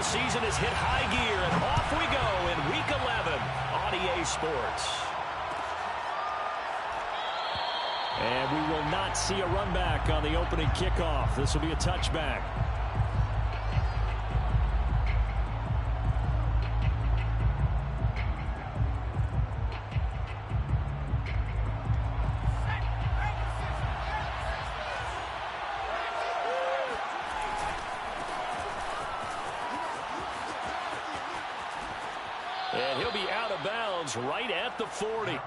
football season has hit high gear, and off we go in Week 11 on EA Sports. And we will not see a run back on the opening kickoff. This will be a touchback. And he'll be out of bounds right at the 40.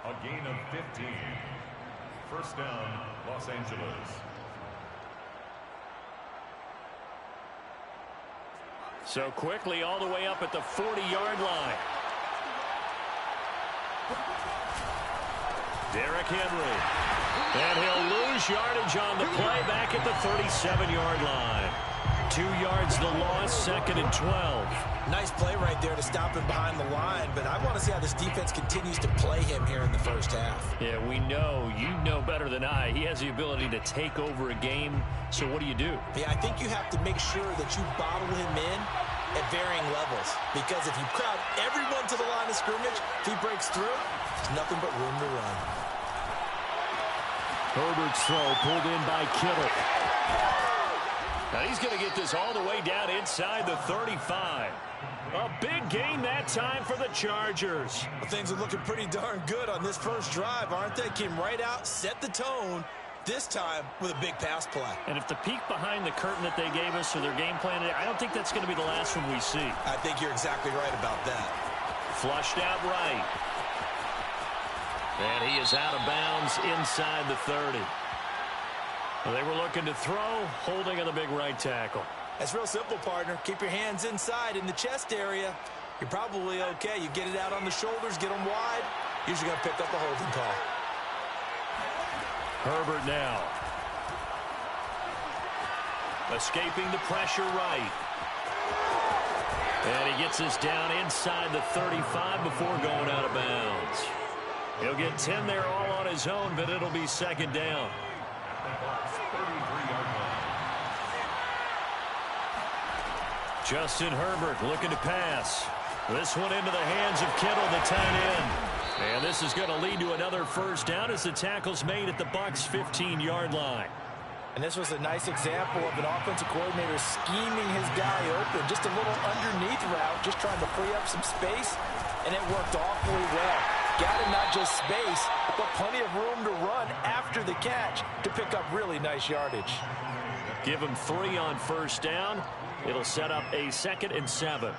A gain of 15. First down, Los Angeles. So quickly all the way up at the 40-yard line. Derrick Henry. And he'll lose yardage on the play back at the 37-yard line. 2 yards the loss, 2nd and 12. Nice play right there to stop him behind the line, but I want to see how this defense continues to play him here in the first half. Yeah, we know, you know better than I, he has the ability to take over a game, so what do you do? Yeah, I think you have to make sure that you bottle him in at varying levels, because if you crowd everyone to the line of scrimmage, if he breaks through, there's nothing but room to run. Herbert's throw pulled in by Kittle. Now he's going to get this all the way down inside the 35. A big gain that time for the Chargers. Well, things are looking pretty darn good on this first drive, aren't they? Came right out, set the tone, this time with a big pass play. And if the peek behind the curtain that they gave us or their game plan, I don't think that's going to be the last one we see. I think you're exactly right about that. Flushed out right. And he is out of bounds inside the 30. Well, they were looking to throw, holding on the big right tackle. That's real simple, partner. Keep your hands inside in the chest area. You're probably okay. You get it out on the shoulders, get them wide. Usually going to pick up a holding call. Herbert now. Escaping the pressure right. And he gets this down inside the 35 before going out of bounds. He'll get 10 there all on his own, but it'll be 2nd down. Justin Herbert looking to pass. This one into the hands of Kittle, the tight end. And this is going to lead to another first down as the tackle's made at the Bucs' 15-yard line. And this was a nice example of an offensive coordinator scheming his guy open. Just a little underneath route, just trying to free up some space, and it worked awfully well. Got him not just space, but plenty of room to run after the catch to pick up really nice yardage. Give him 3 on first down. It'll set up a 2nd and 7.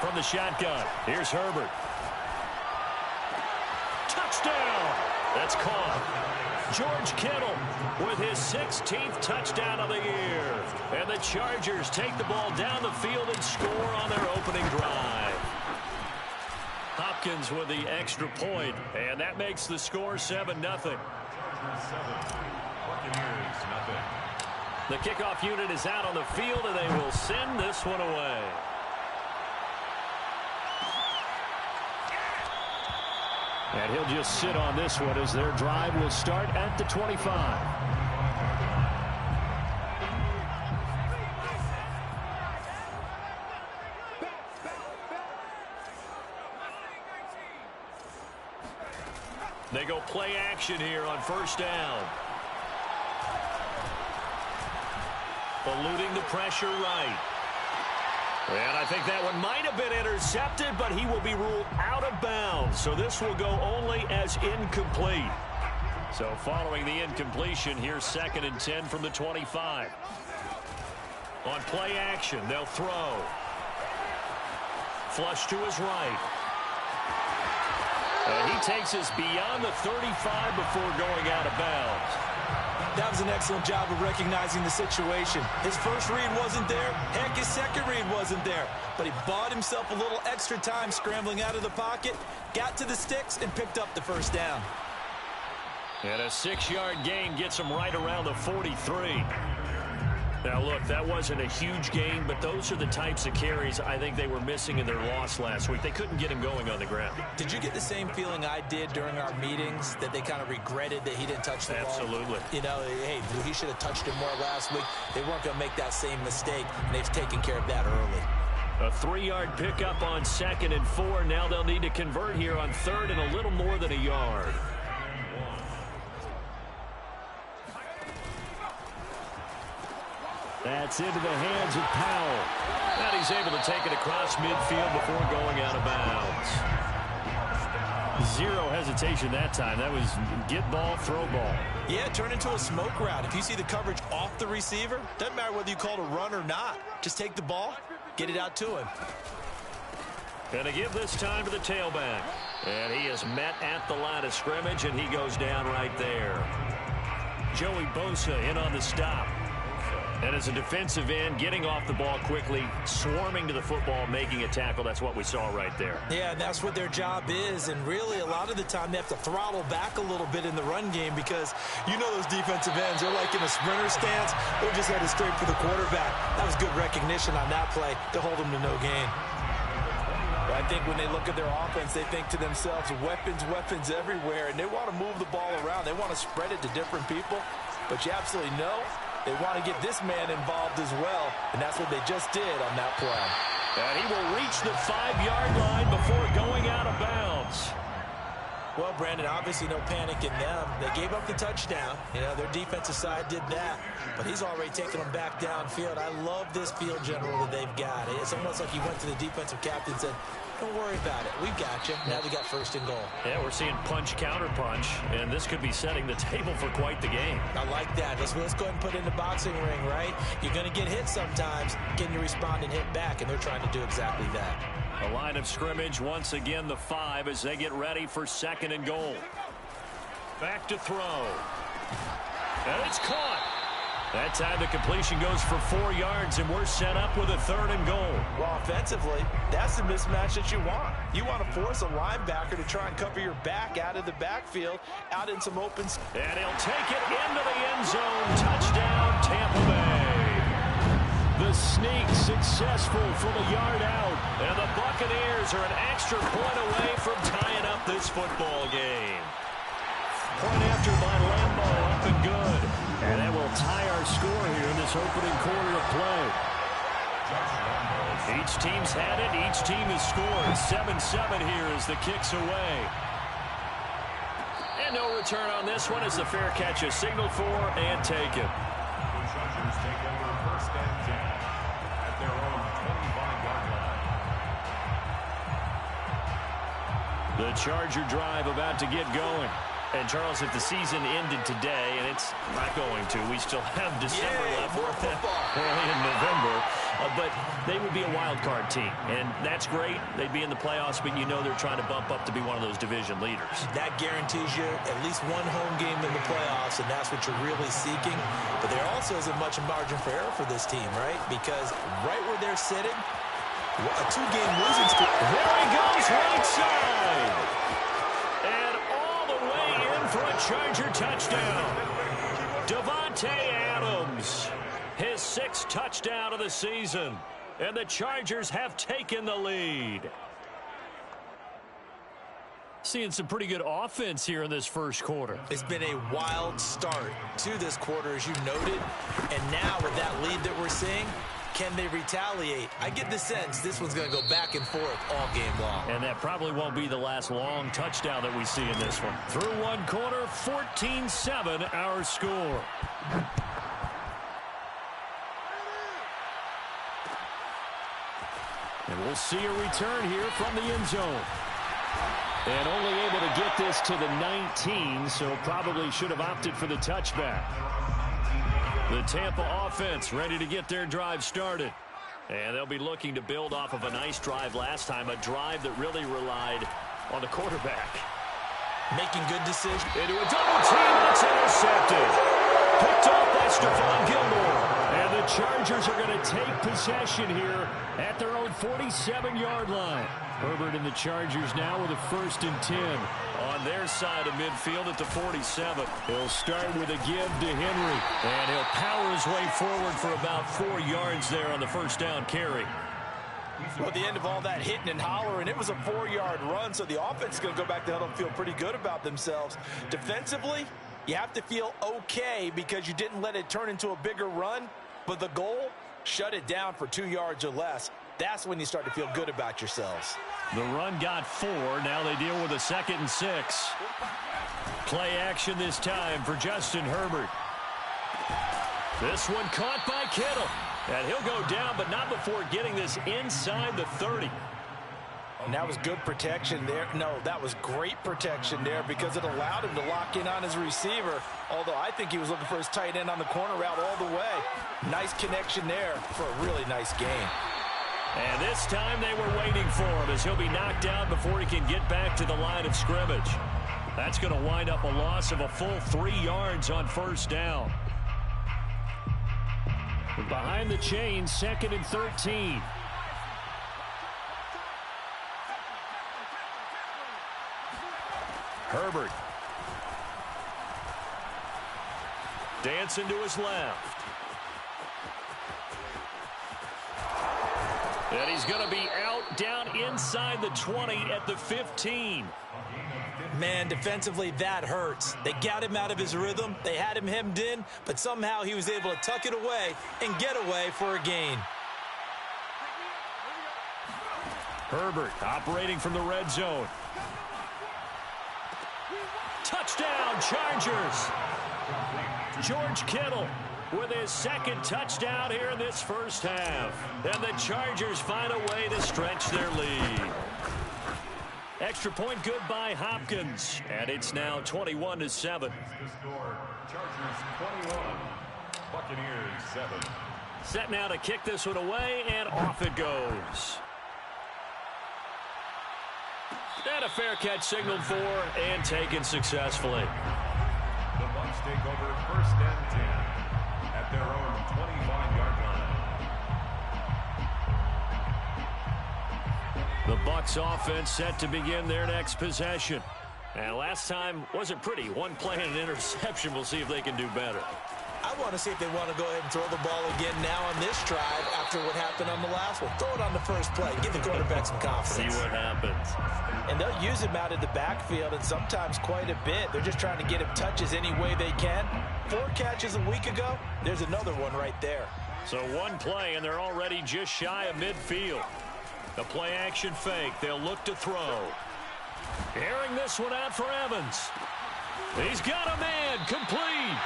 From the shotgun, here's Herbert. Touchdown! That's caught. George Kittle with his 16th touchdown of the year. And the Chargers take the ball down the field and score on their opening drive. Hopkins with the extra point, and that makes the score 7-0. Buccaneers, nothing. The kickoff unit is out on the field, and they will send this one away. And he'll just sit on this one as their drive will start at the 25. They go play action here on first down. Eluding the pressure right. And I think that one might have been intercepted, but he will be ruled out of bounds. So this will go only as incomplete. So following the incompletion, here's 2nd and 10 from the 25. On play action, they'll throw. Flush to his right. And he takes us beyond the 35 before going out of bounds. That was an excellent job of recognizing the situation. His first read wasn't there. Heck, his second read wasn't there. But he bought himself a little extra time scrambling out of the pocket, got to the sticks, and picked up the first down. And a 6-yard gain gets him right around the 43. Now, look, that wasn't a huge gain, but those are the types of carries I think they were missing in their loss last week. They couldn't get him going on the ground. Did you get the same feeling I did during our meetings, that they kind of regretted that he didn't touch the ball? Absolutely. You know, hey, he should have touched it more last week. They weren't going to make that same mistake, and they've taken care of that early. A 3-yard pickup on 2nd and 4. Now they'll need to convert here on 3rd and a little more than a yard. That's into the hands of Powell. And he's able to take it across midfield before going out of bounds. Zero hesitation that time. That was get ball, throw ball. Yeah, turn into a smoke route. If you see the coverage off the receiver, doesn't matter whether you call it a run or not. Just take the ball, get it out to him. Going to give this time to the tailback. And he is met at the line of scrimmage, and he goes down right there. Joey Bosa in on the stop. And as a defensive end, getting off the ball quickly, swarming to the football, making a tackle. That's what we saw right there. Yeah, and that's what their job is. And really, a lot of the time, they have to throttle back a little bit in the run game because you know those defensive ends, they're like in a sprinter stance. They're just headed straight for the quarterback. That was good recognition on that play to hold them to no gain. Well, I think when they look at their offense, they think to themselves, weapons, weapons everywhere, and they want to move the ball around. They want to spread it to different people. But you absolutely know they want to get this man involved as well, and that's what they just did on that play. And he will reach the 5-yard line before going out of bounds. Well, Brandon, obviously no panic in them. They gave up the touchdown. You know, their defensive side did that, but he's already taken them back downfield. I love this field general that they've got. It's almost like he went to the defensive captain and said, don't worry about it. We've got you. Now we got 1st and goal. Yeah, we're seeing punch, counter punch, and this could be setting the table for quite the game. I like that. Let's go ahead and put it in the boxing ring, right? You're going to get hit sometimes. Can you respond and hit back? And they're trying to do exactly that. A line of scrimmage, once again the 5 as they get ready for 2nd and goal. Back to throw. And it's caught. That time the completion goes for 4 yards, and we're set up with a 3rd and goal. Well, offensively, that's the mismatch that you want. You want to force a linebacker to try and cover your back out of the backfield, out in some open. And he'll take it into the end zone. Touchdown, Tampa Bay. The sneak successful from a yard out. And the Buccaneers are an extra point away from tying up this football game. Point after by Lambo, up and good. And that will tie our score here in this opening quarter of play. Each team's had it. Each team has scored. 7-7 here as the kick's away. And no return on this one as the fair catch is signaled for and taken. The Chargers take over 1st and 10 at their own 25-yard line. The Charger drive about to get going. And, Charles, if the season ended today, and it's not going to, we still have December left. More football. Early in November. But they would be a wild card team. And that's great. They'd be in the playoffs, but you know they're trying to bump up to be one of those division leaders. That guarantees you at least one home game in the playoffs, and that's what you're really seeking. But there also isn't much margin for error for this team, right? Because right where they're sitting, a 2-game losing streak. There he goes, right side. And all the way in for a Charger touchdown. Davante Adams, his 6th touchdown of the season. And the Chargers have taken the lead. Seeing some pretty good offense here in this first quarter. It's been a wild start to this quarter, as you noted. And now with that lead that we're seeing, can they retaliate? I get the sense this one's going to go back and forth all game long. And that probably won't be the last long touchdown that we see in this one. Through one quarter, 14-7 our score. And we'll see a return here from the end zone. And only able to get this to the 19, so probably should have opted for the touchback. The Tampa offense ready to get their drive started. And they'll be looking to build off of a nice drive last time, a drive that really relied on the quarterback. Making good decisions. Into a double team, and it's intercepted. Picked off by Stephon Gilmore. And the Chargers are going to take possession here at their own 47-yard line. Herbert and the Chargers now with a 1st and 10 on their side of midfield at the 47. He'll start with a give to Henry, and he'll power his way forward for about 4 yards there on the first down carry. Well, at the end of all that hitting and hollering, it was a 4-yard run, so the offense is going to go back to huddle and feel pretty good about themselves. Defensively, you have to feel okay because you didn't let it turn into a bigger run, but the goal, shut it down for 2 yards or less. That's when you start to feel good about yourselves. The run got 4. Now they deal with a 2nd and 6. Play action this time for Justin Herbert. This one caught by Kittle. And he'll go down, but not before getting this inside the 30. And that was good protection there. No, that was great protection there because it allowed him to lock in on his receiver. Although I think he was looking for his tight end on the corner route all the way. Nice connection there for a really nice game. And this time they were waiting for him as he'll be knocked down before he can get back to the line of scrimmage. That's going to wind up a loss of a full 3 yards on first down. Behind the chains, 2nd and 13. Herbert. Dancing to his left. And he's going to be out down inside the 20 at the 15. Man, defensively, that hurts. They got him out of his rhythm. They had him hemmed in, but somehow he was able to tuck it away and get away for a gain. Herbert operating from the red zone. Touchdown, Chargers. George Kittle with his 2nd touchdown here in this first half. And the Chargers find a way to stretch their lead. Extra point good by Hopkins. And it's now 21-7. The score, Chargers 21, Buccaneers 7. Set now to kick this one away, and off it goes. And a fair catch signaled for and taken successfully. The Bucs take over 1st and 10 at their own 25-yard line. The Bucs offense set to begin their next possession. And last time wasn't pretty. One play and an interception. We'll see if they can do better. I want to see if they want to go ahead and throw the ball again now on this drive after what happened on the last one. Throw it on the first play. Give the quarterback some confidence. See what happens. And they'll use him out of the backfield and sometimes quite a bit. They're just trying to get him touches any way they can. 4 catches a week ago. There's another one right there. So one play, and they're already just shy of midfield. The play-action fake. They'll look to throw. Airing this one out for Evans. He's got a man. Complete.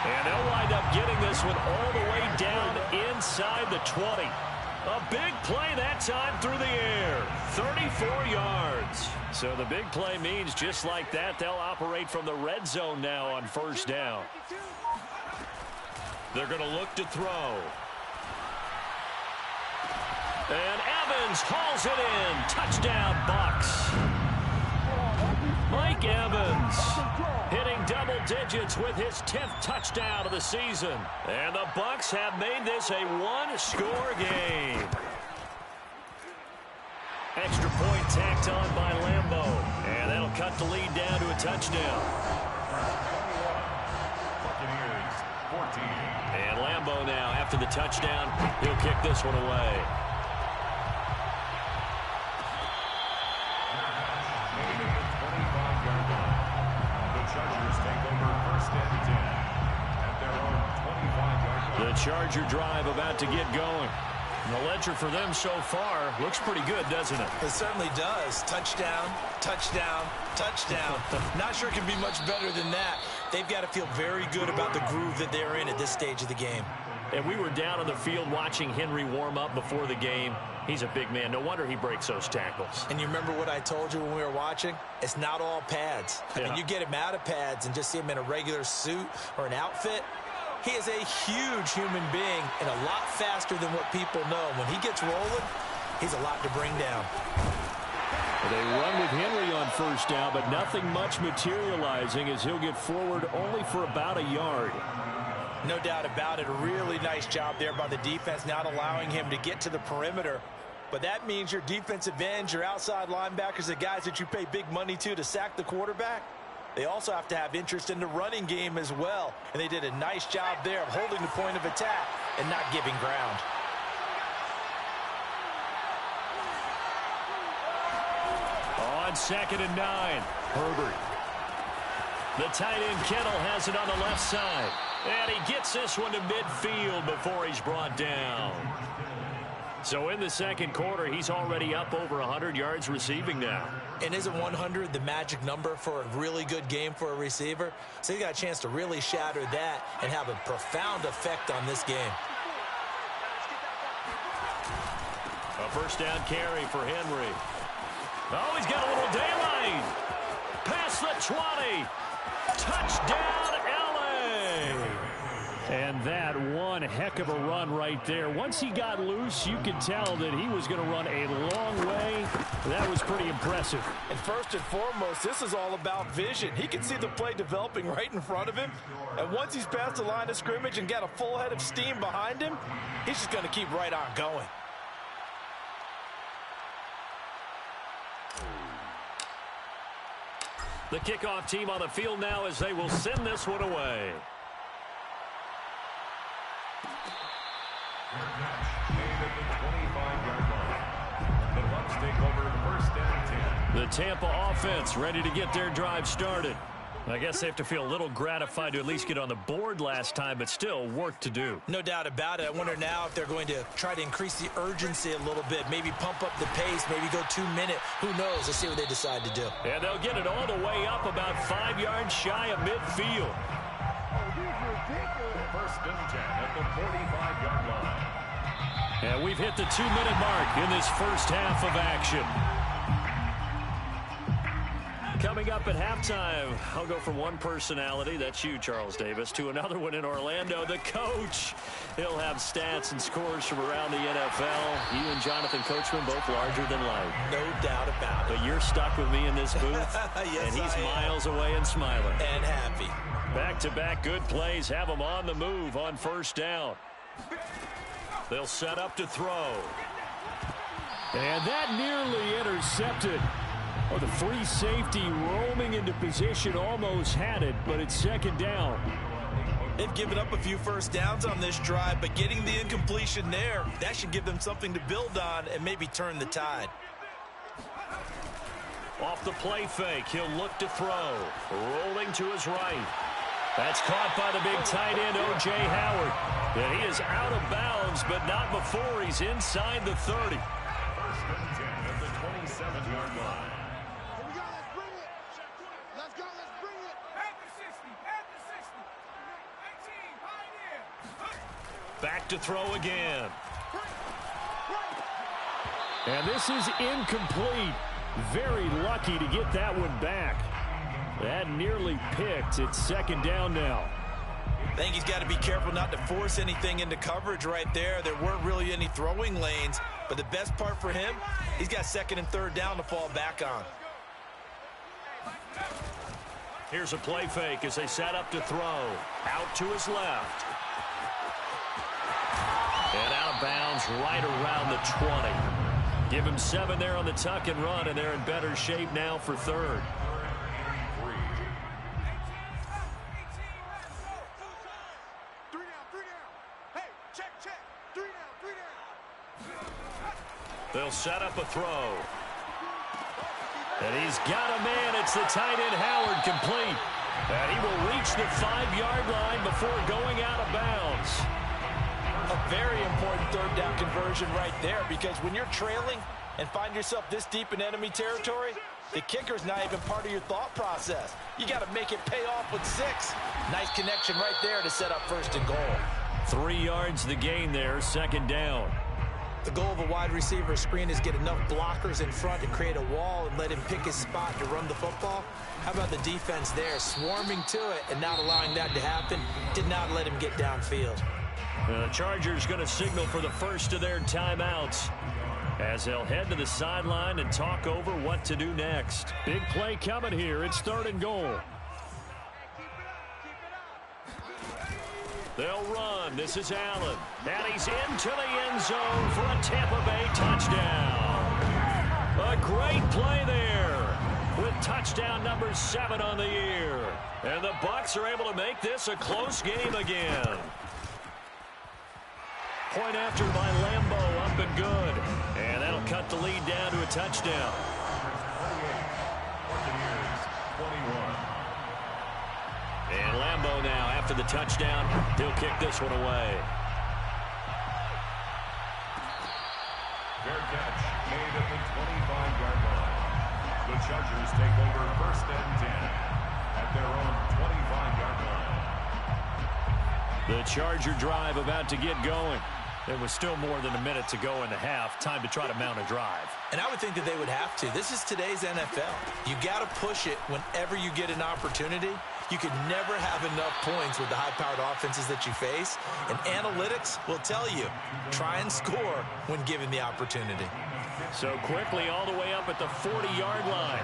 And they'll wind up getting this one all the way down inside the 20. A big play that time through the air. 34 yards. So the big play means just like that, they'll operate from the red zone now on first down. They're going to look to throw. And Evans hauls it in. Touchdown, Bucs. Mike Evans hitting double digits with his 10th touchdown of the season. And the Bucs have made this a one-score game. Extra point tacked on by Lambeau. And that'll cut the lead down to a touchdown. Buccaneers 14. And Lambeau now, after the touchdown, he'll kick this one away. The Charger drive about to get going. And the ledger for them so far looks pretty good, doesn't it? It certainly does. Touchdown, touchdown, touchdown. Not sure it can be much better than that. They've got to feel very good about the groove that they're in at this stage of the game. And we were down on the field watching Henry warm up before the game. He's a big man. No wonder he breaks those tackles. And you remember what I told you when we were watching? It's not all pads. I mean, you get him out of pads and just see him in a regular suit or an outfit. He is a huge human being and a lot faster than what people know. When he gets rolling, he's a lot to bring down. They run with Henry on first down, but nothing much materializing as he'll get forward only for about a yard. No doubt about it. A really nice job there by the defense, not allowing him to get to the perimeter. But that means your defensive ends, your outside linebackers, the guys that you pay big money to sack the quarterback, they also have to have interest in the running game as well. And they did a nice job there of holding the point of attack and not giving ground. On 2nd and 9, Herbert. The tight end Kittle has it on the left side. And he gets this one to midfield before he's brought down. So in the second quarter, he's already up over 100 yards receiving now. And isn't 100 the magic number for a really good game for a receiver? So he got a chance to really shatter that and have a profound effect on this game. A first down carry for Henry. Oh, he's got a little daylight. Past the 20. Touchdown, LA. And that one heck of a run right there. Once he got loose, you could tell that he was going to run a long way. That was pretty impressive. And first and foremost, this is all about vision. He can see the play developing right in front of him. And once he's past the line of scrimmage and got a full head of steam behind him, he's just going to keep right on going. The kickoff team on the field now as they will send this one away. The Tampa offense ready to get their drive started. I guess they have to feel a little gratified to at least get on the board last time, but still work to do. No doubt about it. I wonder now if they're going to try to increase the urgency a little bit, maybe pump up the pace, maybe go 2 minute. Who knows? Let's see what they decide to do. And they'll get it all the way up about 5 yards shy of midfield. First and 10 at the 45-yard line. And we've hit the 2-minute mark in this first half of action. Coming up at halftime, I'll go from one personality, that's you, Charles Davis, to another one in Orlando, the coach. He'll have stats and scores from around the NFL. You and Jonathan Coachman both larger than life. No doubt about it. But you're stuck with me in this booth, yes, and he's miles away and smiling. And happy. Back-to-back good plays have him on the move on first down. They'll set up to throw. And that nearly intercepted. Oh, the free safety roaming into position almost had it, but it's second down. They've given up a few first downs on this drive, but getting the incompletion there, that should give them something to build on and maybe turn the tide. Off the play fake, he'll look to throw. Rolling to his right. That's caught by the big tight end, O.J. Howard. And he is out of bounds, but not before he's inside the 30. First and 10 at the 27-yard line. Back to throw again. And this is incomplete. Very lucky to get that one back. That nearly picked. It's second down now. I think he's got to be careful not to force anything into coverage right there. There weren't really any throwing lanes. But the best part for him, he's got second and third down to fall back on. Here's a play fake as they set up to throw. Out to his left. And out of bounds right around the 20. Give him 7 there on the tuck and run, and they're in better shape now for third. They'll set up a throw. And he's got a man. It's the tight end Howard, complete. And he will reach the 5-yard line before going out of bounds. A very important third down conversion right there, because when you're trailing and find yourself this deep in enemy territory, the kicker's not even part of your thought process. You got to make it pay off with 6. Nice connection right there to set up first and goal. 3 yards the gain there, second down. The goal of a wide receiver screen is get enough blockers in front to create a wall and let him pick his spot to run the football. How about the defense there, swarming to it and not allowing that to happen? Did not let him get downfield. The Chargers going to signal for the first of their timeouts as they'll head to the sideline and talk over what to do next. Big play coming here. It's 3rd and goal. They'll run. This is Allen. And he's into the end zone for a Tampa Bay touchdown. A great play there with touchdown number 7 on the year. And the Bucs are able to make this a close game again. Point after by Lambeau, up and good. And that'll cut the lead down to a touchdown. Buccaneers 21. And Lambeau now, after the touchdown, he'll kick this one away. Fair catch made at the 25-yard line. The Chargers take over 1st and 10 at their own 25-yard line. The Charger drive about to get going. There was still more than a minute to go in the half. Time to try to mount a drive. And I would think that they would have to. This is today's NFL. You got to push it whenever you get an opportunity. You can never have enough points with the high-powered offenses that you face. And analytics will tell you, try and score when given the opportunity. So quickly all the way up at the 40-yard line.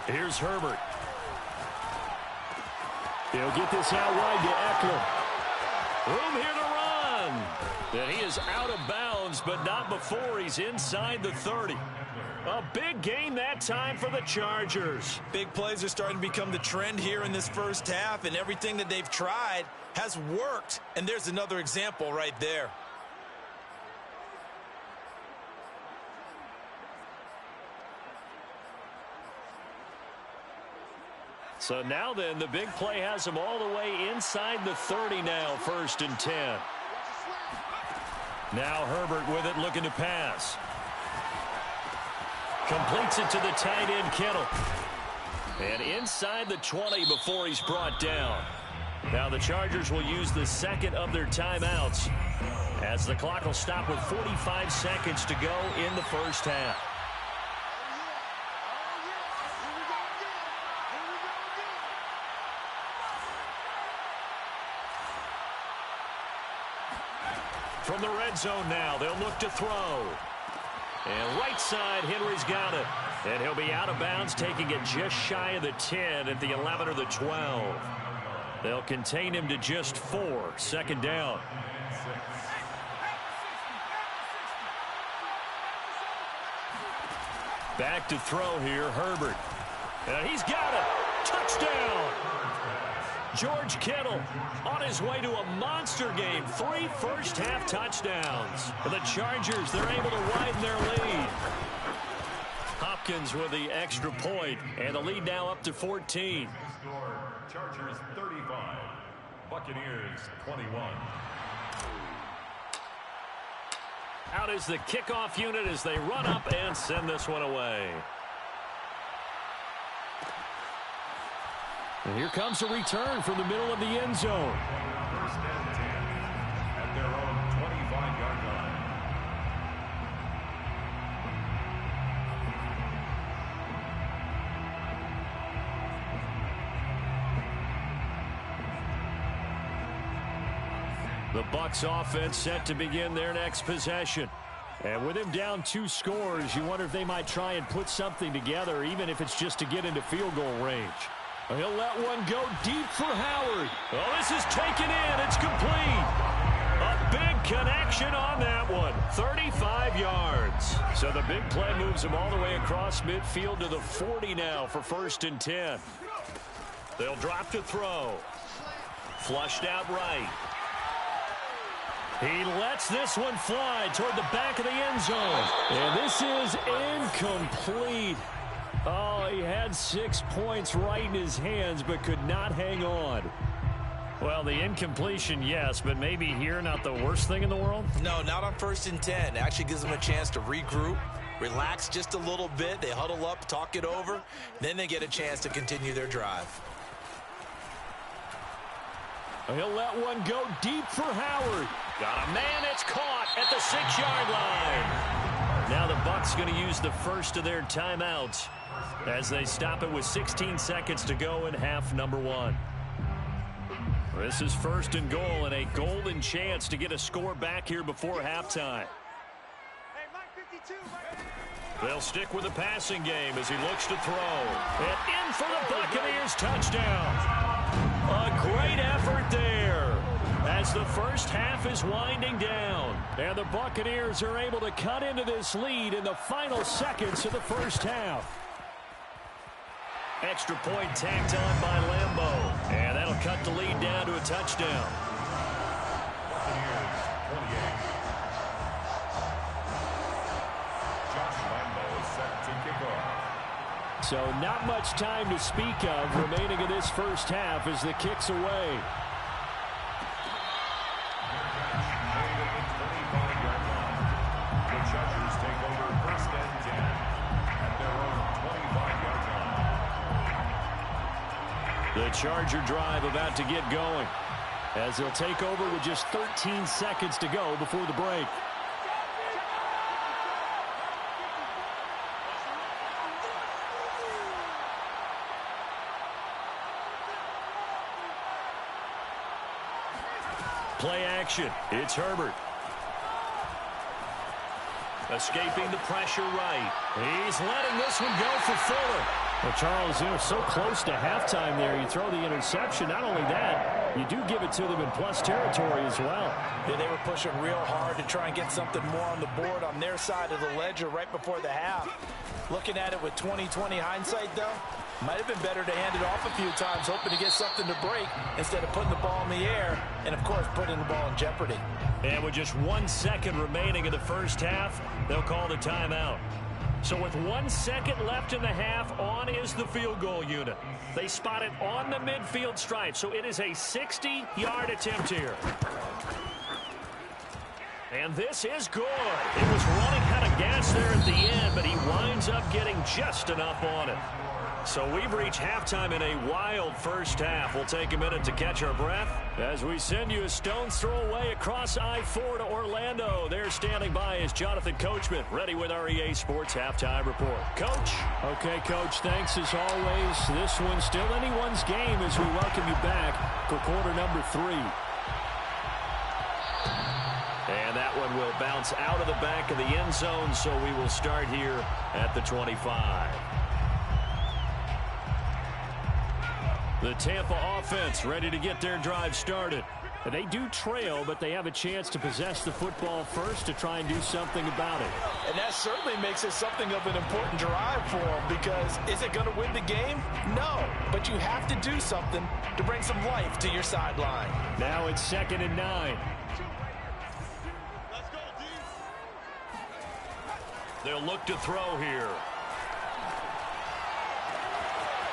Here's Herbert. He'll get this out wide to Eckler. Room here to run. And he is out of bounds, but not before he's inside the 30. A big gain that time for the Chargers. Big plays are starting to become the trend here in this first half, and everything that they've tried has worked. And there's another example right there. So now then, the big play has him all the way inside the 30 now, 1st and 10. Now Herbert with it, looking to pass. Completes it to the tight end, Kittle. And inside the 20 before he's brought down. Now the Chargers will use the second of their timeouts as the clock will stop with 45 seconds to go in the first half. From the red zone now, they'll look to throw. And right side, Henry's got it. And he'll be out of bounds, taking it just shy of the 10 at the 11 or the 12. They'll contain him to just 4. Second down. Back to throw here, Herbert. And he's got it. Touchdown! George Kittle on his way to a monster game. 3 first-half touchdowns. For the Chargers, they're able to widen their lead. Hopkins with the extra point, and the lead now up to 14. Score, Chargers 35, Buccaneers 21. Out is the kickoff unit as they run up and send this one away. And here comes a return from the middle of the end zone. 1st and 10 at their own 25-yard line. The Bucs offense set to begin their next possession. And with him down 2 scores, you wonder if they might try and put something together, even if it's just to get into field goal range. He'll let one go deep for Howard. Oh, this is taken in. It's complete. A big connection on that one. 35 yards. So the big play moves him all the way across midfield to the 40 now for 1st and 10. They'll drop to throw. Flushed out right. He lets this one fly toward the back of the end zone. And this is incomplete. Oh, he had 6 points right in his hands, but could not hang on. Well, the incompletion, yes, but maybe here not the worst thing in the world? No, not on 1st and 10. It actually gives them a chance to regroup, relax just a little bit. They huddle up, talk it over. Then they get a chance to continue their drive. He'll let one go deep for Howard. Got a man, it's caught at the 6-yard line. Now the Bucs going to use the first of their timeouts as they stop it with 16 seconds to go in half number 1. This is first and goal and a golden chance to get a score back here before halftime. They'll stick with the passing game as he looks to throw. And in for the Buccaneers touchdown. A great effort there as the first half is winding down. And the Buccaneers are able to cut into this lead in the final seconds of the first half. Extra point tacked on by Lambeau. And that'll cut the lead down to a touchdown. Buccaneers 28. Josh Lambeau is set to kick off. So not much time to speak of remaining in this first half as the kick's away. The Chargers take over first and 10 at their own 25-yard line. The Charger drive about to get going as they'll take over with just 13 seconds to go before the break. Play action. It's Herbert. Escaping the pressure right. He's letting this one go for Fuller. Well, Charles, so close to halftime there. You throw the interception. Not only that, you do give it to them in plus territory as well. Yeah, they were pushing real hard to try and get something more on the board on their side of the ledger right before the half. Looking at it with 20/20 hindsight, though, might have been better to hand it off a few times, hoping to get something to break instead of putting the ball in the air and, of course, putting the ball in jeopardy. And with just 1 second remaining in the first half, they'll call the timeout. So with 1 second left in the half, on is the field goal unit. They spot it on the midfield stripe, so it is a 60-yard attempt here. And this is good. It was running out of gas there at the end, but he winds up getting just enough on it. So we've reached halftime in a wild first half. We'll take a minute to catch our breath as we send you a stone's throw away across I-4 to Orlando. There standing by is Jonathan Coachman, ready with our EA Sports Halftime Report. Coach. Okay, Coach, thanks as always. This one's still anyone's game as we welcome you back for quarter number 3. And that one will bounce out of the back of the end zone, so we will start here at the 25. The Tampa offense ready to get their drive started. They do trail, but they have a chance to possess the football first to try and do something about it. And that certainly makes it something of an important drive for them, because is it going to win the game? No, but you have to do something to bring some life to your sideline. Now it's 2nd and 9. They'll look to throw here.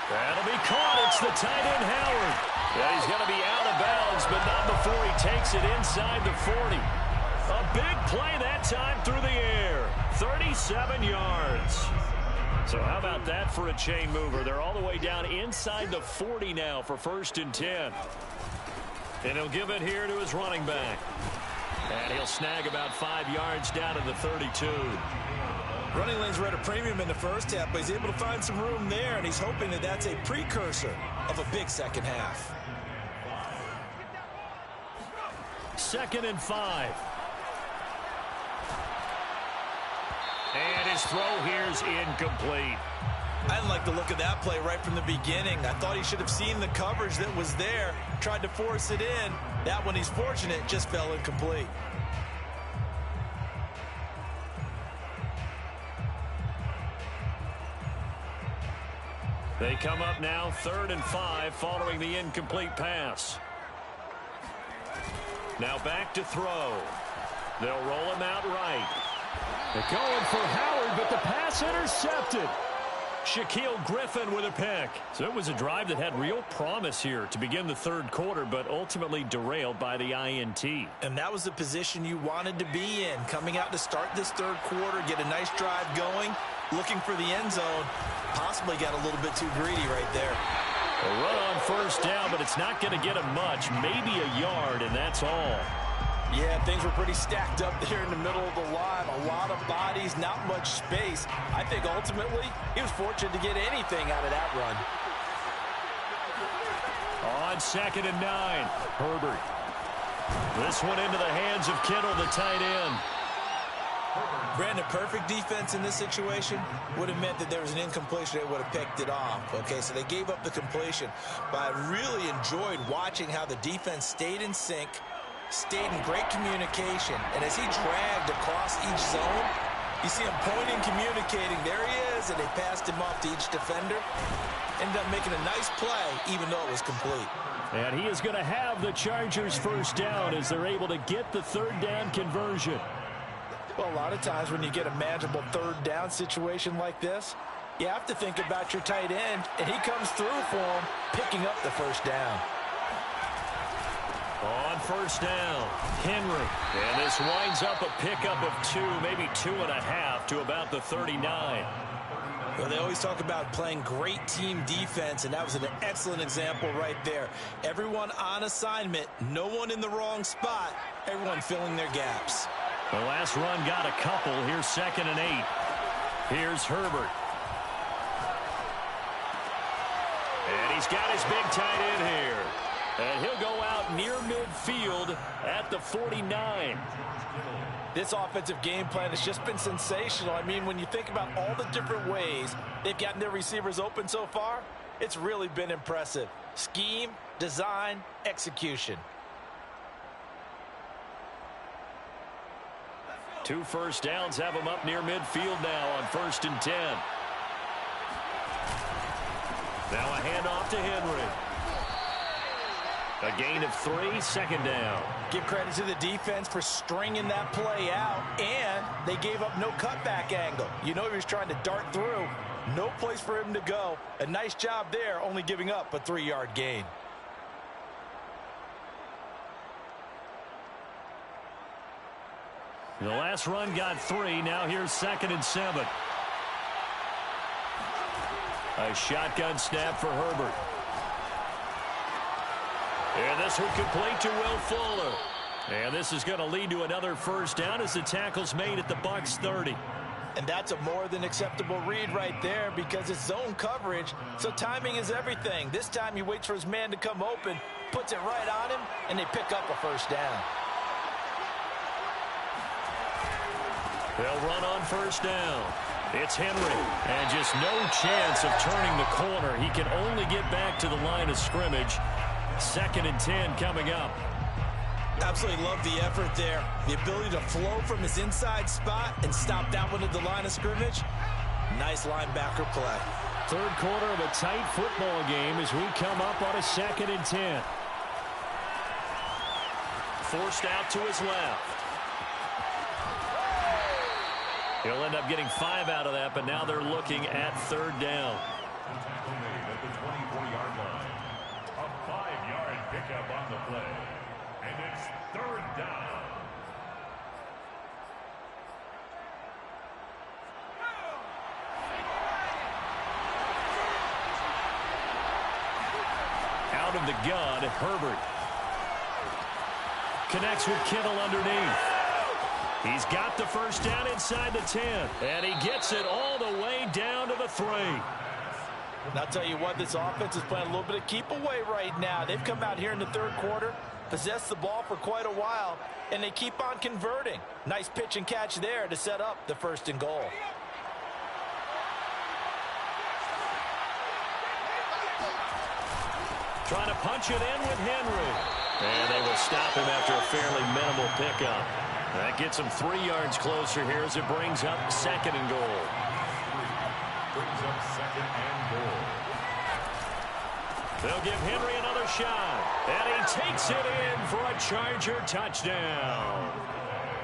That'll be caught. It's the tight end, Howard. Yeah, he's going to be out of bounds, but not before he takes it inside the 40. A big play that time through the air. 37 yards. So how about that for a chain mover? They're all the way down inside the 40 now for 1st and 10. And he'll give it here to his running back. And he'll snag about 5 yards down to the 32. Running lanes were at a premium in the first half, but he's able to find some room there, and he's hoping that that's a precursor of a big second half. 2nd and 5. And his throw here's incomplete. I didn't like the look of that play right from the beginning. I thought he should have seen the coverage that was there, tried to force it in. That one, he's fortunate, just fell incomplete. They come up now 3rd and 5 following the incomplete pass. Now back to throw. They'll roll him out right. They're going for Howard, but the pass intercepted. Shaquille Griffin with a pick. So it was a drive that had real promise here to begin the 3rd quarter, but ultimately derailed by the INT. And that was the position you wanted to be in. Coming out to start this 3rd quarter, get a nice drive going, looking for the end zone. Possibly got a little bit too greedy right there. A run on first down, but it's not going to get him much. Maybe a yard, and that's all. Yeah, things were pretty stacked up there in the middle of the line. A lot of bodies, not much space. I think ultimately he was fortunate to get anything out of that run. On 2nd and 9, Herbert. This one into the hands of Kittle, the tight end. Brandon, perfect defense in this situation would have meant that there was an incompletion. They would have picked it off. Okay, so they gave up the completion. But I really enjoyed watching how the defense stayed in sync, stayed in great communication. And as he dragged across each zone, you see him pointing, communicating. There he is, and they passed him off to each defender. Ended up making a nice play, even though it was complete. And he is going to have the Chargers first down as they're able to get the third down conversion. Well, a lot of times when you get a manageable third down situation like this, you have to think about your tight end, and he comes through for him, picking up the first down. On first down, Henry. And this winds up a pickup of 2, maybe 2.5 to about the 39. Well, they always talk about playing great team defense, and that was an excellent example right there. Everyone on assignment, no one in the wrong spot, everyone filling their gaps. The last run got a couple. Here's 2nd and 8. Here's Herbert. And he's got his big tight end here. And he'll go out near midfield at the 49. This offensive game plan has just been sensational. I mean, when you think about all the different ways they've gotten their receivers open so far, it's really been impressive. Scheme, design, execution. 2 first downs have him up near midfield now on 1st and 10. Now a handoff to Henry. A gain of 3, 2nd down. Give credit to the defense for stringing that play out, and they gave up no cutback angle. You know he was trying to dart through. No place for him to go. A nice job there, only giving up a 3-yard gain. The last run got 3. Now here's 2nd and 7. A shotgun snap for Herbert. And this one complete to Will Fuller. And this is going to lead to another first down as the tackle's made at the Bucs 30. And that's a more than acceptable read right there because it's zone coverage, so timing is everything. This time he waits for his man to come open, puts it right on him, and they pick up a first down. They'll run on first down. It's Henry, and just no chance of turning the corner. He can only get back to the line of scrimmage. 2nd and 10 coming up. Absolutely love the effort there. The ability to flow from his inside spot and stop that one at the line of scrimmage. Nice linebacker play. Third quarter of a tight football game as we come up on a 2nd and 10. Forced out to his left. He'll end up getting 5 out of that, but now they're looking at 3rd down. Tackle made at the 24-yard line. A 5-yard pickup on the play. And it's 3rd down. Out of the gun, Herbert. Connects with Kittle underneath. He's got the first down inside the 10. And he gets it all the way down to the 3. And I'll tell you what, this offense is playing a little bit of keep away right now. They've come out here in the third quarter, possessed the ball for quite a while, and they keep on converting. Nice pitch and catch there to set up the 1st and goal. Trying to punch it in with Henry. And they will stop him after a fairly minimal pickup. That gets him 3 yards closer here as it brings up 2nd and goal. Brings up 2nd and goal. They'll give Henry another shot. And he takes it in for a Charger touchdown.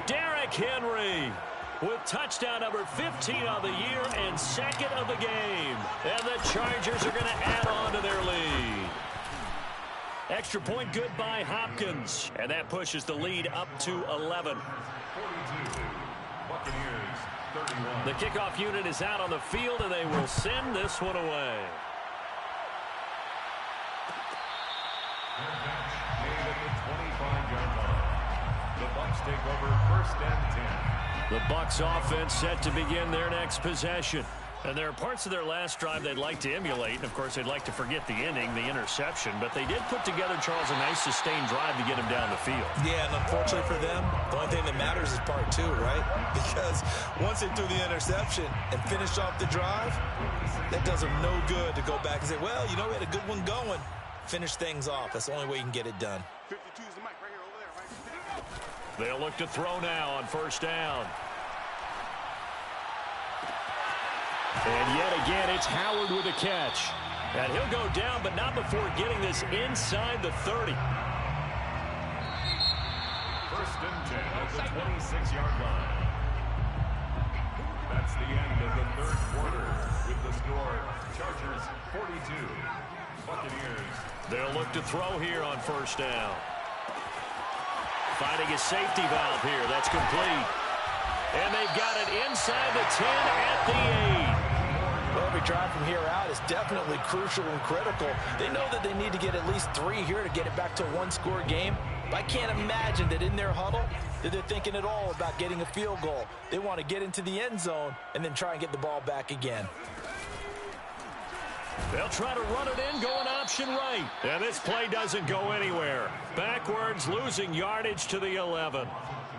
Derrick Henry with touchdown number 15 of the year and 2nd of the game. And the Chargers are going to add on to their lead. Extra point good by Hopkins. And that pushes the lead up to 11. 42. Buccaneers, 31. The kickoff unit is out on the field, and they will send this one away. take over 1st and 10. The Bucs offense set to begin their next possession. And there are parts of their last drive they'd like to emulate. And, of course, they'd like to forget the inning, the interception. But they did put together, Charles, a nice sustained drive to get him down the field. Yeah, and unfortunately for them, the only thing that matters is part 2, right? Because once they threw the interception and finished off the drive, that does them no good to go back and say, well, you know, we had a good one going. Finish things off. That's the only way you can get it done. 52 is the mic right here, over there, right? They'll look to throw now on 1st down. And yet again, it's Howard with a catch. And he'll go down, but not before getting this inside the 30. 1st and 10 at the 26-yard line. That's the end of the 3rd quarter with the score Chargers 42, Buccaneers. They'll look to throw here on 1st down. Finding a safety valve here. That's complete. And they've got it inside the 10 at the 8. Well, every drive from here out is definitely crucial and critical. They know that they need to get at least 3 here to get it back to a one-score game. But I can't imagine that in their huddle that they're thinking at all about getting a field goal. They want to get into the end zone and then try and get the ball back again. They'll try to run it in, going option right. And this play doesn't go anywhere. Backwards, losing yardage to the 11.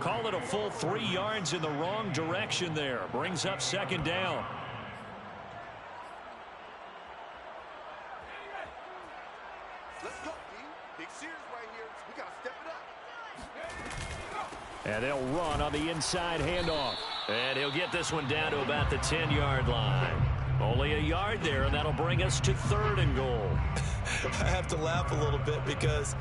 Call it a full 3 yards in the wrong direction there. Brings up 2nd down. Let's go, D. Big Sears right here. We got to step it up. And they'll run on the inside handoff. And he'll get this one down to about the 10-yard line. Only a yard there, and that'll bring us to 3rd and goal. I have to laugh a little bit because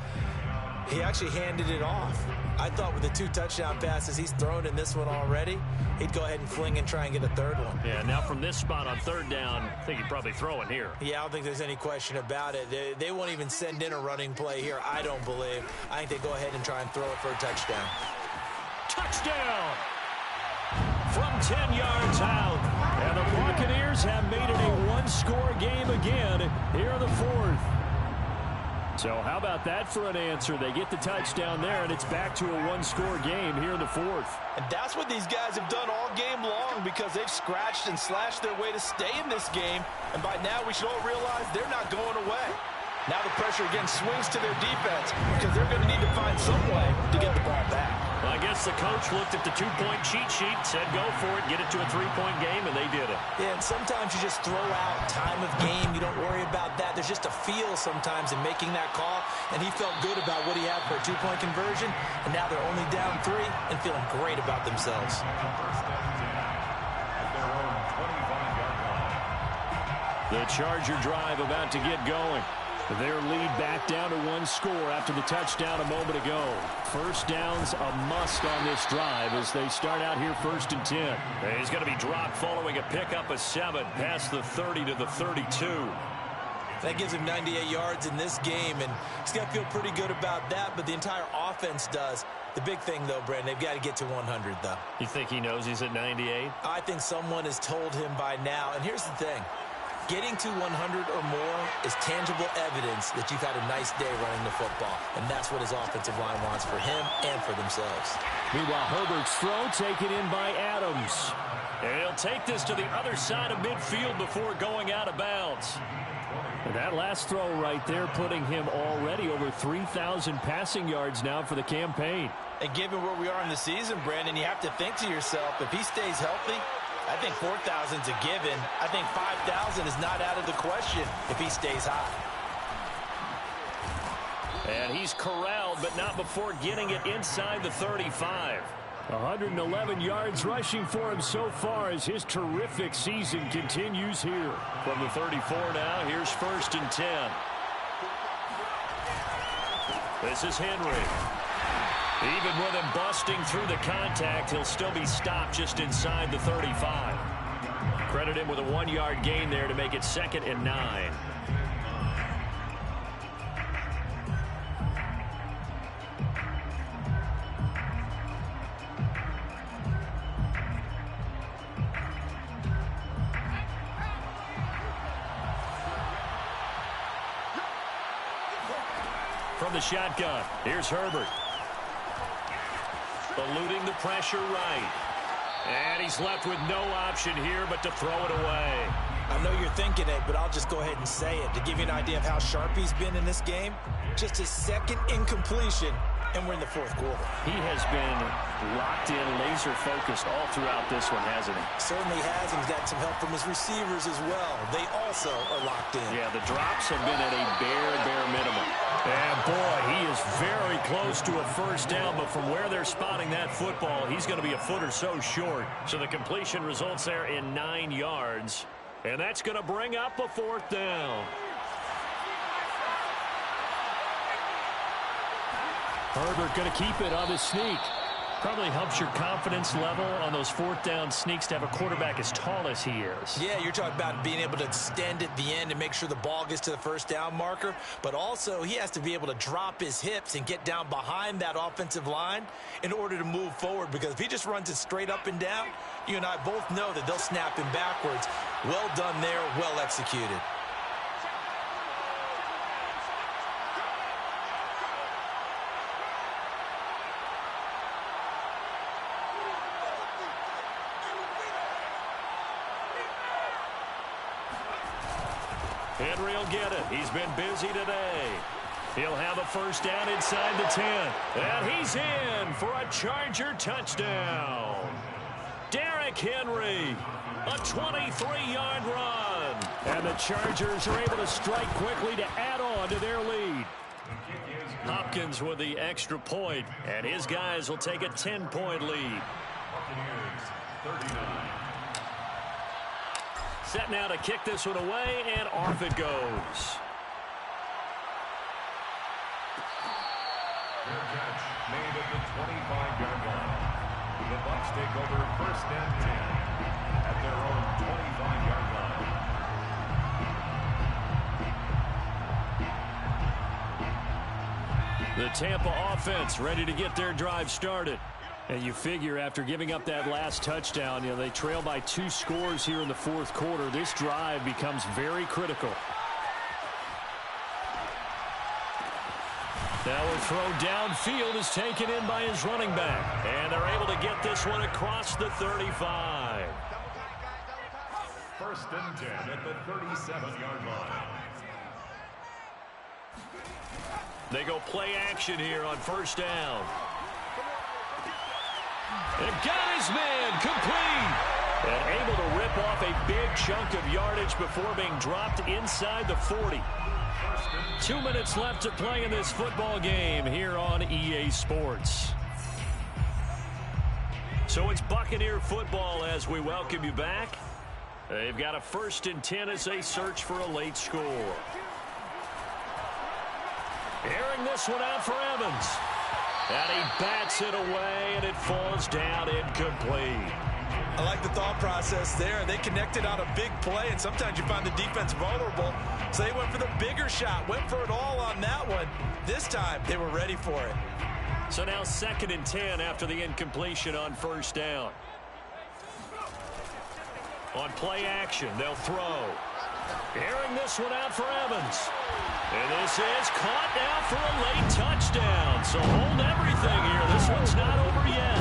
he actually handed it off. I thought with the 2 touchdown passes he's thrown in this one already, he'd go ahead and fling and try and get a 3rd one. Yeah, now from this spot on 3rd down, I think he'd probably throw it here. Yeah, I don't think there's any question about it. They won't even send in a running play here, I don't believe. I think they go ahead and try and throw it for a touchdown. Touchdown! From 10 yards out. And the Buccaneers have made it a one-score game again here in the 4th. So how about that for an answer? They get the touchdown there, and it's back to a one-score game here in the 4th. And that's what these guys have done all game long because they've scratched and slashed their way to stay in this game. And by now, we should all realize they're not going away. Now the pressure again swings to their defense because they're going to need to find some way to get the ball back. Well, I guess the coach looked at the 2-point cheat sheet, said go for it, get it to a 3-point game, and they did it. Yeah, and sometimes you just throw out time of game. You don't worry about that. There's just a feel sometimes in making that call, and he felt good about what he had for a 2-point conversion, and now they're only down 3 and feeling great about themselves. 1st and 10 at their own 25-yard line. The Charger drive about to get going. Their lead back down to 1 score after the touchdown a moment ago. 1st down's a must on this drive as they start out here 1st and 10. And he's going to be dropped following a pickup of 7 past the 30 to the 32. That gives him 98 yards in this game, and he's got to feel pretty good about that, but the entire offense does. The big thing, though, Brandon, they've got to get to 100, though. You think he knows he's at 98? I think someone has told him by now, and here's the thing. Getting to 100 or more is tangible evidence that you've had a nice day running the football, and that's what his offensive line wants for him and for themselves. Meanwhile, Herbert's throw taken in by Adams. And he'll take this to the other side of midfield before going out of bounds. And that last throw right there putting him already over 3,000 passing yards now for the campaign. And given where we are in the season, Brandon, you have to think to yourself, if he stays healthy, I think 4,000's a given. I think 5,000 is not out of the question if he stays high. And he's corralled, but not before getting it inside the 35. 111 yards rushing for him so far as his terrific season continues here. From the 34 now, here's 1st and 10. This is Henry. Even with him busting through the contact, he'll still be stopped just inside the 35. Credit him with a 1-yard gain there to make it 2nd and 9. From the shotgun, here's Herbert. Eluding the pressure right. And he's left with no option here but to throw it away. I know you're thinking it, but I'll just go ahead and say it. To give you an idea of how sharp he's been in this game, just his second incompletion, and we're in the fourth quarter. He has been locked in, laser-focused all throughout this one, hasn't he? Certainly has, and he's got some help from his receivers as well. They also are locked in. Yeah, the drops have been at a bare minimum. And, boy, he is very close to a first down, but from where they're spotting that football, he's going to be a foot or so short. So the completion results there in 9 yards. And that's going to bring up a fourth down. Herbert going to keep it on his sneak. Probably helps your confidence level on those fourth down sneaks to have a quarterback as tall as he is. Yeah, you're talking about being able to extend at the end and make sure the ball gets to the first down marker. But also, he has to be able to drop his hips and get down behind that offensive line in order to move forward. Because if he just runs it straight up and down, you and I both know that they'll snap him backwards. Well done there, well executed. Henry will get it. He's been busy today. He'll have a first down inside the 10. And he's in for a Charger touchdown. Derrick Henry, a 23-yard run. And the Chargers are able to strike quickly to add on to their lead. Hopkins with the extra point, and his guys will take a 10-point lead. Buccaneers, 39. Set now to kick this one away, and off it goes. Fair catch made at the 25-yard line. The Bucs take over first and 10 at their own 25-yard line. The Tampa offense ready to get their drive started. And you figure after giving up that last touchdown, they trail by 2 scores here in the fourth quarter. This drive becomes very critical. Now a throw downfield is taken in by his running back. And they're able to get this one across the 35. First and 10 at the 37-yard line. They go play action here on first down. And got his man complete. And able to rip off a big chunk of yardage before being dropped inside the 40. 2 minutes left to play in this football game here on EA Sports. So it's Buccaneer football as we welcome you back. They've got a first and 10 as they search for a late score. Airing this one out for Evans. And he bats it away, and it falls down incomplete. I like the thought process there. They connected on a big play, and sometimes you find the defense vulnerable. So they went for the bigger shot, went for it all on that one. This time, they were ready for it. So now 2nd and 10 after the incompletion on first down. On play action, they'll throw. Airing this one out for Evans. And this is caught now for a late touchdown. So hold everything here. This one's not over yet.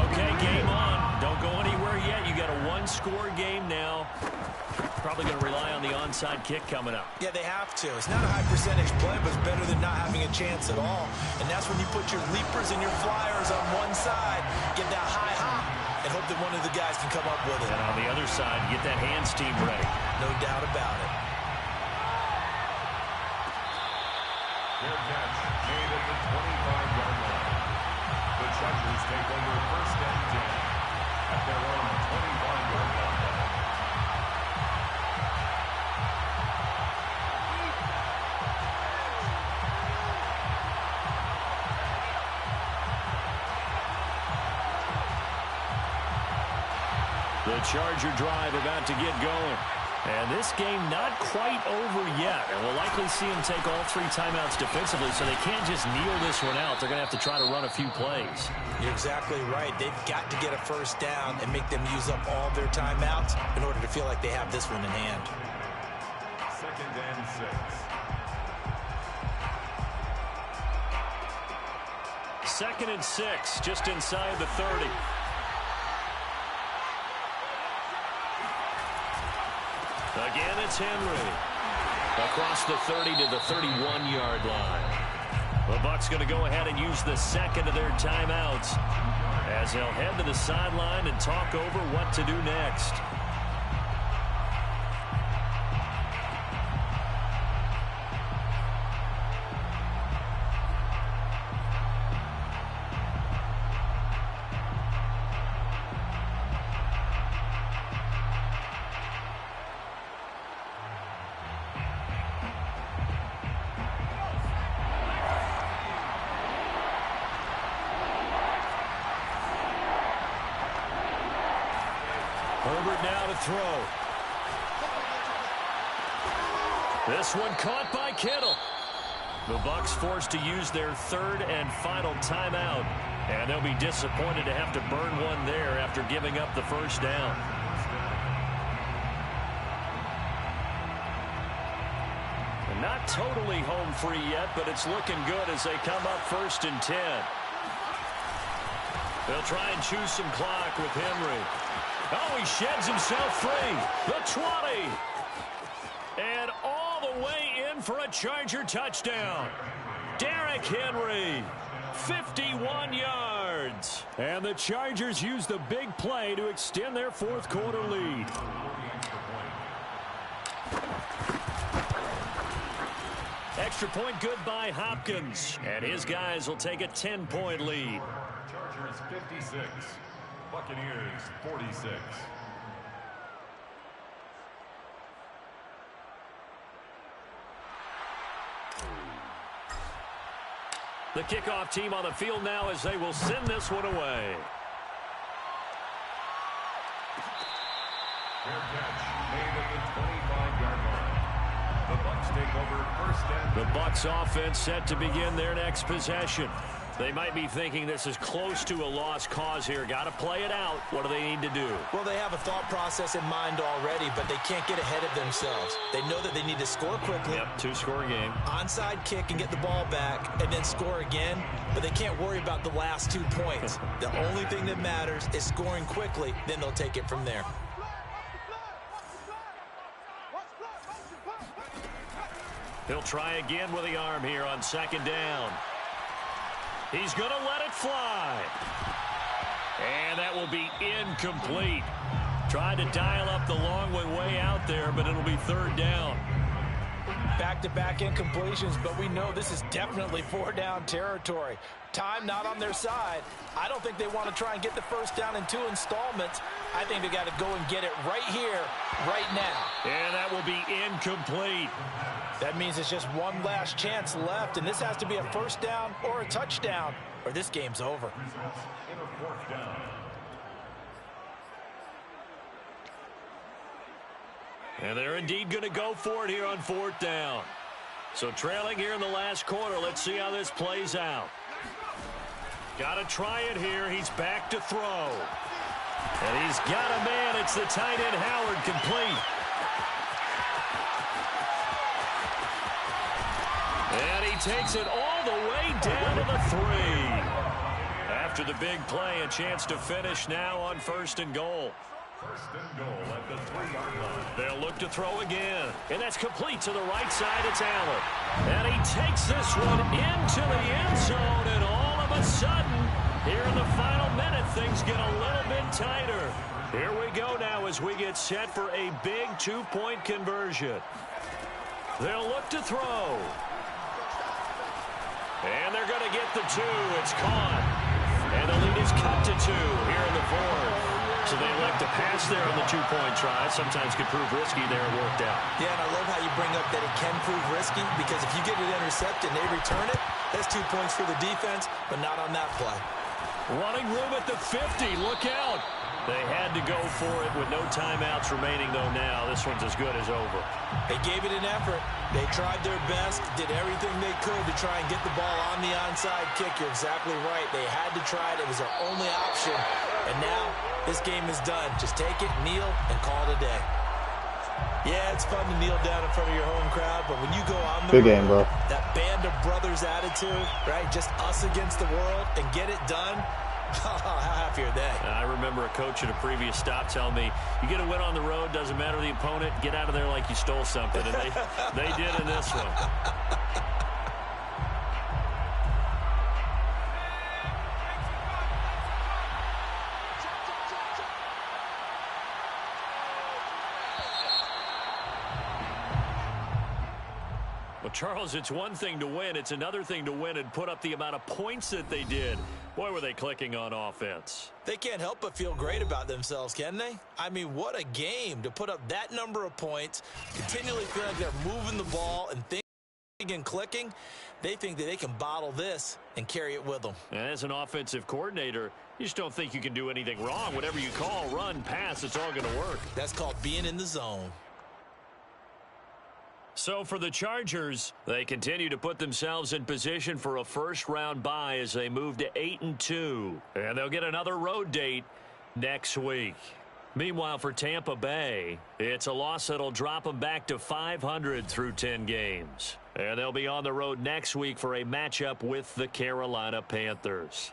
Okay, game on. Don't go anywhere yet. You got a 1-score game now. Probably going to rely on the onside kick coming up. Yeah, they have to. It's not a high percentage play, but it's better than not having a chance at all. And that's when you put your leapers and your flyers on one side, get that high hop, and hope that one of the guys can come up with it. And on the other side, get that hands team ready. No doubt about it. Fair catch made at the 25-yard line. The Chargers take over first and 10 at their own 25-yard line. The Charger drive about to get going. And this game not quite over yet. And we'll likely see them take all 3 timeouts defensively, so they can't just kneel this one out. They're going to have to try to run a few plays. You're exactly right. They've got to get a first down and make them use up all their timeouts in order to feel like they have this one in hand. 2nd and 6. 2nd and 6, just inside the 30. Again, it's Henry. Across the 30 to the 31-yard line. The Bucs going to go ahead and use the second of their timeouts as they'll head to the sideline and talk over what to do next. Herbert now to throw. This one caught by Kittle. The Bucs forced to use their third and final timeout, and they'll be disappointed to have to burn one there after giving up the first down. And not totally home free yet, but it's looking good as they come up 1st and 10. They'll try and choose some clock with Henry. Oh, he sheds himself free. The 20. And all the way in for a Charger touchdown. Derrick Henry, 51 yards. And the Chargers use the big play to extend their fourth quarter lead. Extra point good by Hopkins. And his guys will take a 10-point lead. Chargers 56. Buccaneers 46. The kickoff team on the field now as they will send this one away. Fair catch made at the 25-yard line. The Bucs take over 1st and 10. The Bucs offense set to begin their next possession. They might be thinking this is close to a lost cause here. Got to play it out. What do they need to do? Well, they have a thought process in mind already, but they can't get ahead of themselves. They know that they need to score quickly. Yep, 2-score game. Onside kick and get the ball back and then score again, but they can't worry about the last 2 points. The only thing that matters is scoring quickly, then they'll take it from there. He'll try again with the arm here on 2nd down. He's going to let it fly. And that will be incomplete. Tried to dial up the long one way out there, but it'll be 3rd down. Back-to-back incompletions, but we know this is definitely 4-down territory. Time not on their side. I don't think they want to try and get the first down in 2 installments. I think they got to go and get it right here, right now. And that will be incomplete. That means it's just one last chance left, and this has to be a first down or a touchdown, or this game's over. In a 4th down. And they're indeed going to go for it here on 4th down. So trailing here in the last quarter, let's see how this plays out. Got to try it here. He's back to throw. And he's got a man. It's the tight end Howard, complete. And he takes it all the way down to the 3. After the big play, a chance to finish now on 1st and goal. 1st and goal at the 3-yard line. They'll look to throw again. And that's complete to the right side. It's Allen. And he takes this one into the end zone. And all of a sudden, here in the final minute, things get a little bit tighter. Here we go now as we get set for a big 2-point conversion. They'll look to throw. And they're going to get the 2. It's caught. And the lead is cut to 2 here in the 4th. So they elect to pass there on the 2-point try. Sometimes can prove risky there. It worked out. Yeah, and I love how you bring up that it can prove risky, because if you get it intercepted and they return it, that's 2 points for the defense, but not on that play. Running room at the 50. Look out. They had to go for it with no timeouts remaining, though, now. This one's as good as over. They gave it an effort. They tried their best, did everything they could to try and get the ball on the onside kick. You're exactly right. They had to try it. It was their only option. And now this game is done. Just take it, kneel, and call it a day. Yeah, it's fun to kneel down in front of your home crowd, but when you go on the Good road, game, bro. that band of brothers attitude, right? Just us against the world and get it done. How happy are they? I remember a coach at a previous stop telling me, you get a win on the road, doesn't matter the opponent, get out of there like you stole something. And they did in this one. Well, Charles, it's one thing to win. It's another thing to win and put up the amount of points that they did. Boy, were they clicking on offense. They can't help but feel great about themselves, can they? I mean, what a game to put up that number of points, continually feel like they're moving the ball and thinking and clicking. They think that they can bottle this and carry it with them. And as an offensive coordinator, you just don't think you can do anything wrong. Whatever you call, run, pass, it's all going to work. That's called being in the zone. So for the Chargers, they continue to put themselves in position for a first-round bye as they move to 8-2. And they'll get another road date next week. Meanwhile, for Tampa Bay, it's a loss that'll drop them back to 500 through 10 games. And they'll be on the road next week for a matchup with the Carolina Panthers.